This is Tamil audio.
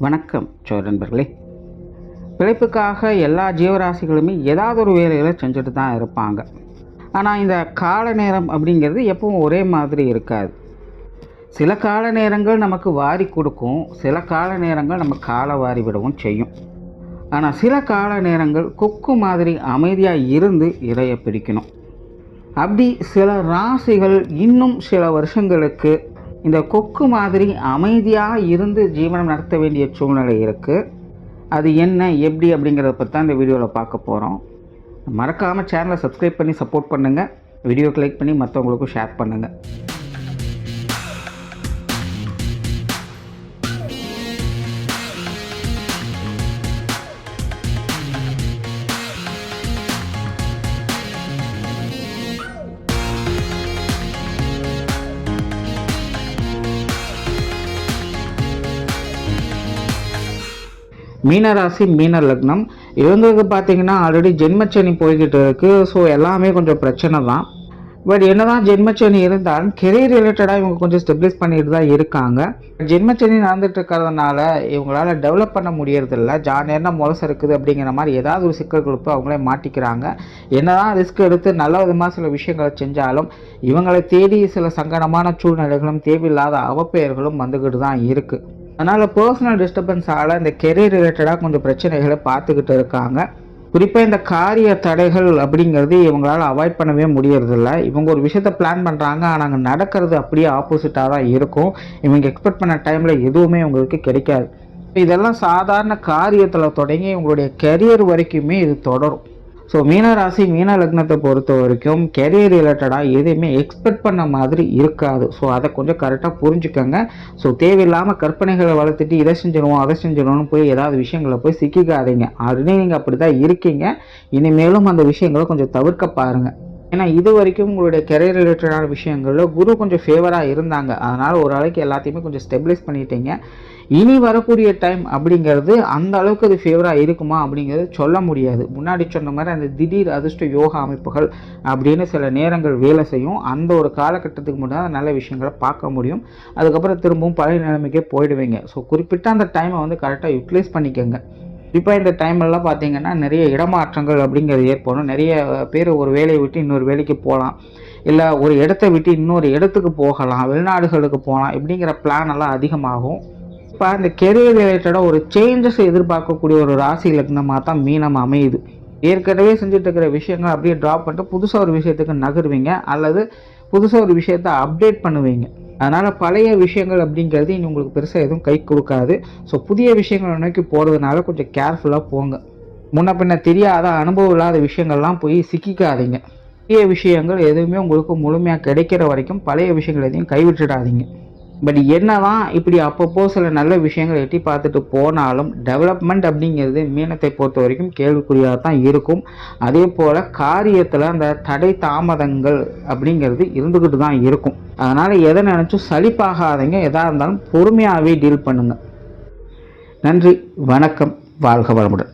வணக்கம் நண்பர்களே. பிழைப்புக்காக எல்லா ஜீவராசிகளுமே ஏதாவது ஒரு வேலைகளை செஞ்சுட்டு தான் இருப்பாங்க. ஆனால் இந்த கால நேரம் அப்படிங்கிறது எப்பவும் ஒரே மாதிரி இருக்காது. சில கால நேரங்கள் நமக்கு வாரி கொடுக்கும், சில கால நேரங்கள் நம்ம காலை வாரி விடவும் செய்யும். ஆனால் சில கால நேரங்கள் கொக்கு மாதிரி அமைதியாக இருந்து இரையை பிடிக்கணும். அப்படி சில ராசிகள் இன்னும் சில வருஷங்களுக்கு இந்த கொக்கு மாதிரி அமைதியாக இருந்து ஜீவனம் நடத்த வேண்டிய சூழ்நிலை இருக்குது. அது என்ன எப்படி அப்படிங்கிறத பற்றி தான் இந்த வீடியோவில் பார்க்க போகிறோம். மறக்காமல் சேனலை சப்ஸ்கிரைப் பண்ணி சப்போர்ட் பண்ணுங்கள். வீடியோக்கு லைக் பண்ணி மற்றவங்களுக்கும் ஷேர் பண்ணுங்கள். மீனராசி, மீன லக்னம். இவங்களுக்கு பார்த்தீங்கன்னா ஆல்ரெடி ஜென்மச்சனி போய்கிட்டு இருக்குது. ஸோ எல்லாமே கொஞ்சம் பிரச்சனை தான். பட் என்ன தான் ஜென்மச்சனி இருந்தாலும் கெரியர் ரிலேட்டடாக இவங்க கொஞ்சம் ஸ்டெபிலைஸ் பண்ணிட்டு தான் இருக்காங்க. ஜென்மச்சனி நடந்துட்டு இருக்கிறதுனால இவங்களால டெவலப் பண்ண முடியறதில்ல. ஜாலியாக முளசு இருக்குது அப்படிங்கிற மாதிரி ஏதாவது ஒரு சிக்கல்களுக்கு அவங்களே மாட்டிக்கிறாங்க. என்ன தான் ரிஸ்க் எடுத்து நல்ல விதமாக சில விஷயங்களை செஞ்சாலும் இவங்களை தேடி சில சங்கடமான சூழ்நிலைகளும் தேவையில்லாத அவப்பெயர்களும் வந்துக்கிட்டு தான் இருக்குது. அதனால் பர்சனல் டிஸ்டர்பன்ஸால் இந்த கெரியர் ரிலேட்டடாக கொஞ்சம் பிரச்சனைகளை பார்த்துக்கிட்டு இருக்காங்க. குறிப்பாக இந்த காரிய தடைகள் அப்படிங்கிறது இவங்களால் அவாய்ட் பண்ணவே முடியறதில்ல. இவங்க ஒரு விஷயத்த பிளான் பண்ணுறாங்க, ஆனால் அங்கே நடக்கிறது அப்படியே ஆப்போசிட்டாக தான் இருக்கும். இவங்க எக்ஸ்பெக்ட் பண்ண டைமில் எதுவுமே இவங்களுக்கு கிடைக்காது. இதெல்லாம் சாதாரண காரியத்தில் தொடங்கி இவங்களுடைய கெரியர் வரைக்குமே இது தொடரும். ஸோ மீனராசி, மீன லக்னத்தை பொறுத்த வரைக்கும் கெரியர் ரிலேட்டடாக எதையுமே எக்ஸ்பெக்ட் பண்ண மாதிரி இருக்காது. ஸோ அதை கொஞ்சம் கரெக்டாக புரிஞ்சுக்கோங்க. ஸோ தேவையில்லாமல் கற்பனைகளை வளர்த்துட்டு இதை செஞ்சிடுவோம் அதை செஞ்சிடுவோம்னு போய் ஏதாவது விஷயங்களை போய் சிக்கிக்காதீங்க. ஆல்ரெடி நீங்கள் அப்படி தான் இருக்கீங்க. இனிமேலும் அந்த விஷயங்களை கொஞ்சம் தவிர்க்க பாருங்கள். ஏன்னா இது வரைக்கும் உங்களுடைய கெரியர் ரிலேட்டடான விஷயங்களில் குரு கொஞ்சம் ஃபேவராக இருந்தாங்க. அதனால் ஓரளவுக்கு எல்லாத்தையுமே கொஞ்சம் ஸ்டெபிலைஸ் பண்ணிட்டீங்க. இனி வரக்கூடிய டைம் அப்படிங்கிறது அந்த அளவுக்கு அது ஃபேவராக இருக்குமா அப்படிங்கிறது சொல்ல முடியாது. முன்னாடி சொன்ன மாதிரி அந்த திடீர் அதிர்ஷ்ட யோகா அமைப்புகள் அப்படின்னு சில நேரங்கள் வேலை செய்யும். அந்த ஒரு காலகட்டத்துக்கு முன்னாடி நல்ல விஷயங்களை பார்க்க முடியும். அதுக்கப்புறம் திரும்பவும் பழைய நிலைமைக்கே போயிடுவீங்க. ஸோ குறிப்பிட்ட அந்த டைமை வந்து கரெக்டாக யூட்டிலைஸ் பண்ணிக்கோங்க. இப்போ இந்த டைம்லாம் பார்த்தீங்கன்னா நிறைய இடமாற்றங்கள் அப்படிங்கிறது ஏற்படும். நிறைய பேர் ஒரு வேலையை விட்டு இன்னொரு வேலைக்கு போகலாம், இல்லை ஒரு இடத்தை விட்டு இன்னொரு இடத்துக்கு போகலாம், வெளிநாடுகளுக்கு போகலாம். இப்படிங்கிற பிளான் எல்லாம் அதிகமாகும். இப்போ இந்த கெரியர் ரிலேட்டடாக ஒரு சேஞ்சஸ் எதிர்பார்க்கக்கூடிய ஒரு ராசி லக்னமாக தான் மீனம் அமையுது. ஏற்கனவே செஞ்சுட்டு இருக்கிற விஷயங்கள் அப்படியே ட்ராப் பண்ணிட்டு புதுசாக ஒரு விஷயத்துக்கு நகருவீங்க, அல்லது புதுசாக ஒரு விஷயத்தை அப்டேட் பண்ணுவீங்க. அதனால் பழைய விஷயங்கள் அப்படிங்கிறது இனி உங்களுக்கு பெருசாக எதுவும் கை கொடுக்காது. ஸோ புதிய விஷயங்களை நோக்கி போகிறதுனால கொஞ்சம் கேர்ஃபுல்லாக போங்க. முன்ன பின்ன தெரியாத அனுபவம் இல்லாத விஷயங்கள்லாம் போய் சிக்கிக்காதீங்க. புதிய விஷயங்கள் எதுவுமே உங்களுக்கு முழுமையாக கிடைக்கிற வரைக்கும் பழைய விஷயங்கள் எதையும் கைவிட்டுடாதீங்க. பட் என்னதான் இப்படி அப்பப்போ சில நல்ல விஷயங்கள் எட்டி பார்த்துட்டு போனாலும் டெவலப்மெண்ட் அப்படிங்கிறது மீனத்தை பொறுத்த வரைக்கும் கேள்விக்குறியாக தான் இருக்கும். அதே போல் காரியத்தில் அந்த தடை தாமதங்கள் அப்படிங்கிறது இருந்துக்கிட்டு தான் இருக்கும். அதனால் எதை நினச்சும் சலிப்பாகாதீங்க. எதாக இருந்தாலும் பொறுமையாகவே டீல் பண்ணுங்கள். நன்றி, வணக்கம், வாழ்க வளமுடன்.